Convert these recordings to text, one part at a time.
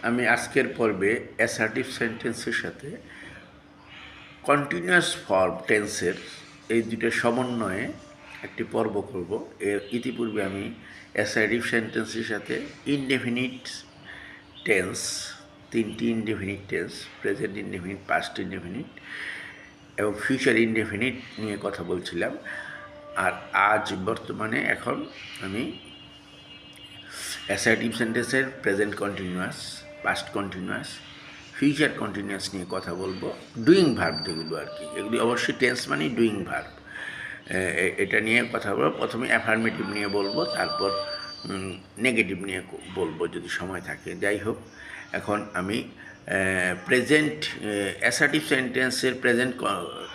আমি আজকের পর্বে অ্যাসার্টিভ সেন্টেন্সের সাথে কন্টিনিউয়াস ফর্ম টেন্সের এই দুটো সমন্বয়ে একটি পর্ব করব। এর ইতিপূর্বে আমি অ্যাসার্টিভ সেন্টেন্সের সাথে ইনডেফিনিট টেন্স, তিনটি indefinite tense, present indefinite, past indefinite এবং ফিউচার ইনডেফিনিট নিয়ে কথা বলছিলাম। আর আজ বর্তমানে এখন আমি অ্যাসার্টিভ সেন্টেন্সের present continuous, past continuous, future continuous নিয়ে কথা বলবো। ডুইং ভার্ব যেগুলো আর কি, এগুলি অবশ্যই টেন্স মানে ডুইং ভার্ব, এটা নিয়ে কথা বলবো। প্রথমে অ্যাফার্মেটিভ নিয়ে বলবো, তারপর নেগেটিভ নিয়ে বলবো যদি সময় থাকে। যাই হোক, এখন আমি প্রেজেন্ট অ্যাসার্টিভ সেন্টেন্সের প্রেজেন্ট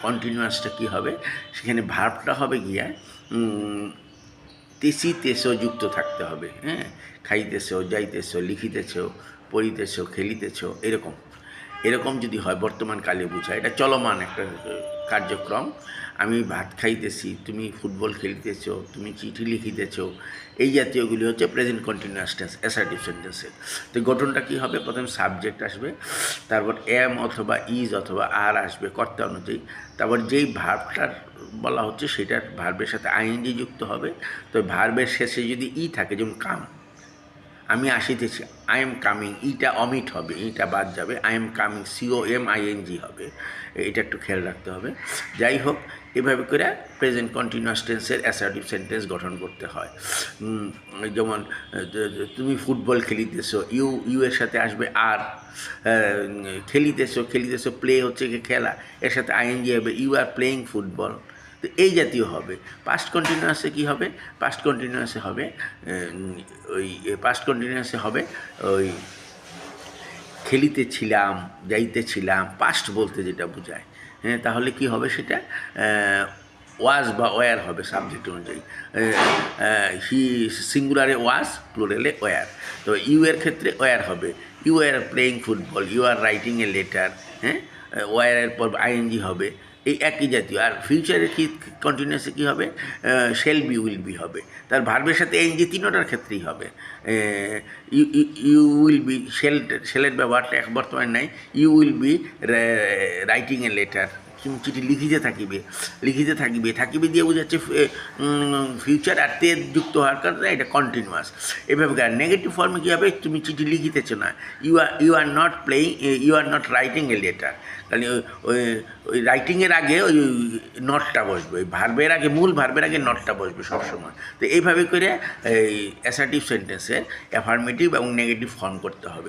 কন্টিনিউয়াসটা কী হবে, সেখানে ভার্বটা হবে গিয়া তেসি তেসো যুক্ত থাকতে হবে। হ্যাঁ, খাইতেছো, যাইতেছো, লিখিতেছো, পড়িতেছো, খেলিতেছো, এরকম যদি হয় বর্তমান কালে বোঝায়, এটা চলমান একটা কার্যক্রম। আমি ভাত খাইতেছি, তুমি ফুটবল খেলিতেছো, তুমি চিঠি লিখিতেছো, এই জাতীয়গুলি হচ্ছে প্রেজেন্ট কন্টিনিউয়াস টেন্স অ্যাসার্টিভ সেন্টেন্সের। তো গঠনটা কী হবে, প্রথমে সাবজেক্ট আসবে, তারপর এম অথবা ইজ অথবা আর আসবে কর্তা অনুযায়ী, তারপর যেই ভার্বটার বলা হচ্ছে সেটার ভার্বের সাথে আইএনজি যুক্ত হবে। তো ভার্বের শেষে যদি ই থাকে, যেমন কাম, আমি আসিতেছি, আই এম কামিং, ইটা অমিট হবে, ইটা বাদ যাবে, আই এম কামিং COMING হবে। এটা একটু খেয়াল রাখতে হবে। যাই হোক, এভাবে করে প্রেজেন্ট কন্টিনিউয়াস টেন্সের অ্যাসার্টিভ সেন্টেন্স গঠন করতে হয়। যেমন তুমি ফুটবল খেলিতেছো, ইউ এর সাথে আসবে আর, খেলিতেছো প্লে হচ্ছে কি খেলা, এর সাথে আইএনজি হবে, ইউ আর প্লেয়িং ফুটবল। তো এই জাতীয় হবে। পাস্ট কন্টিনিউয়াসে কী হবে, পাস্ট কন্টিনিউয়াসে হবে ওই খেলিতেছিলাম, যাইতেছিলাম, পাস্ট বলতে যেটা বোঝায়। হ্যাঁ, তাহলে কি হবে, সেটা ওয়াজ বা ওয়ার হবে সাবজেক্ট অনুযায়ী। হি সিঙ্গুলারে ওয়াজ, প্লুরালে ওয়ার। তো ইউ এর ক্ষেত্রে ওয়ার হবে, you are playing football, you are writing a letter. হ্যাঁ, ওয়ারের পর আইএনজি হবে, এই একই জাতীয়। আর ফিউচারের কি কন্টিনিউয়াসে কী হবে, শেল বি, উইল বি হবে। তার ভার্বের সাথে এনজি তিনোটার ক্ষেত্রেই হবে। ইউ উইল বি, শেলের ব্যবহারটা এক বর্তমানে নাই। You will be writing a letter, চিঠি লিখিতে থাকিবে দিয়ে বোঝাচ্ছে ফিউচার, আর তে যুক্ত হওয়ার কারণে এটা কন্টিনিউয়াস। এভাবে নেগেটিভ ফর্মে কী হবে, তুমি চিঠি লিখিতেছো না, you are not playing, you are not writing a letter. তাহলে ওই রাইটিংয়ের আগে ওই নটটা বসবে, ওই ভার্বের আগে, মূল ভার্বের আগে নটটা বসবে সবসময়। তো এইভাবে করে এই অ্যাসার্টিভ সেন্টেন্সের অ্যাফার্মেটিভ এবং নেগেটিভ ফর্ম করতে হবে।